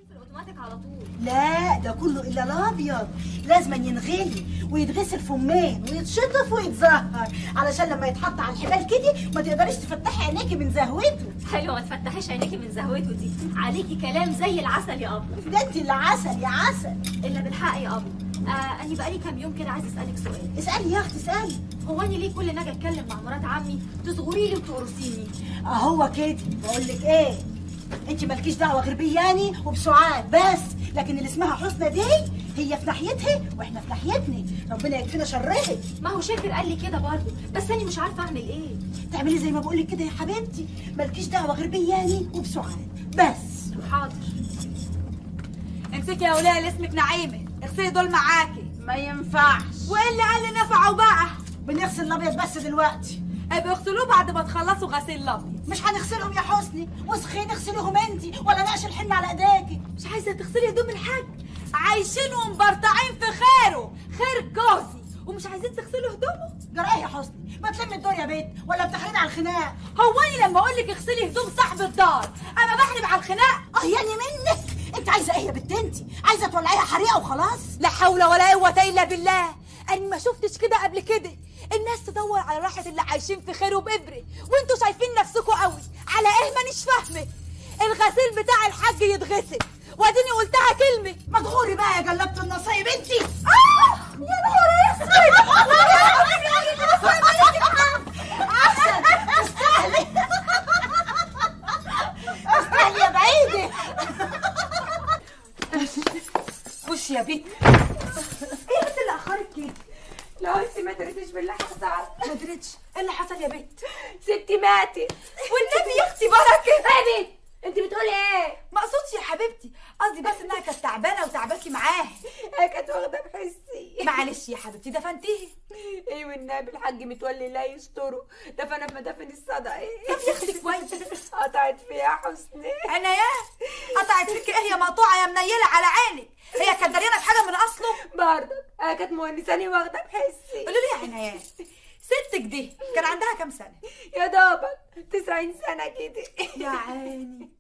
في الاوتوماتيك على طول. لا ده كله الا الابيض، لازم ينغلي ويتغسل فمين ويتشطف ويتزهر علشان لما يتحط على الحبال كده ما تقدريش تفتحي عينيكي من زهوته. حلوه، ما تفتحيش عينيكي من زهوته دي، عليكي كلام زي العسل يا ابله. ده انت اللي عسل يا عسل. الا بالحق يا ابله. انا بقالي كام يوم كده عايزه اسالك سؤال. اسالي يا اختي اسالي. هو انا ليه كل ما اجي اتكلم مع مرات عمي تصغري لي وتقرصيني؟ اهو كده بقول لك ايه، انت مالكيش دعوه غير بياني وبسعاد بس، لكن اللي اسمها حسنى دي هي في ناحيتها واحنا في ناحيتنا، ربنا يكفينا شرها. ما هو شاكر قال لي كده برضه، بس انا مش عارفه اعمل ايه. تعملي زي ما بقول لك كده يا حبيبتي، مالكيش دعوه غير بياني وبسعاد بس. حاضر. امسكي يا وليه اللي اسمك نعيمه، اغسلي دول معاكي. ما ينفعش. وايه اللي قال لي نفع وبقى؟ بنغسل الابيض بس دلوقتي. ابقوا اغسلوه بعد ما تخلصوا غسيل الابيض. مش هنغسلهم يا حسني، وسخين اغسلوهم انتي ولا نقش الحن على ايديكي. مش عايزه تغسلي هدوم الحاج؟ عايشين ومبرطعين في خيره، خير جوزي، ومش عايزين تغسلوا هدومه؟ جرى ايه يا حسني؟ ما تلمي الدور يا بنت ولا بتحريد على الخناق؟ هو انا لما اقول لك اغسلي هدوم صاحب الدار انا بحلب على الخناق؟ يعني منك انت عايزه ايه يا بنت؟ انتي عايزه تولعيها حريقه وخلاص؟ لا حول ولا قوه الا بالله. انا ما شفتش كده قبل كده. الناس تدور على راحه اللي عايشين في خير وبإبره، وانتوا شايفين نفسكم قوي على ايه؟ مانيش فاهمه. الغسيل بتاع الحاج يتغسل واديني قلتها كلمه. مدغوري بقى يا جلبت النصايب انتي. يا نهار اسود. احسن تستاهلي. تستاهلي يا بعيده. خش يا بنت. ايه بنت اللي اخرت كده؟ لو انت ما دريتيش بالله حصل. ما دريتش ايه اللي حصل يا بنت؟ ستي ماتت والنبي يا اختي بركه. يا بنت انت بتقولي ايه؟ ما اقصدش يا حبيبتي، قصدي بس انها كانت تعبانه وتعباكي معاها. هي كانت واخده بحسي. معلش يا حبيبتي دفنتيه. ايوه النبي الحاج متولي لا يستره، دفن في مدافن الصدقه. طب يا اختي كويس. قطعت فيها حسني. انا يا قطعت فيك ايه يا مقطوعه يا منيله على عينك؟ هي كانت دريانه بحاجه من اصله؟ برضه هي كانت مونساني واخده بحسي. قولوا لي يا عنايات، ستك دي كان عندها كام سنه؟ يا دوبك 90 سنه كده. يا عيني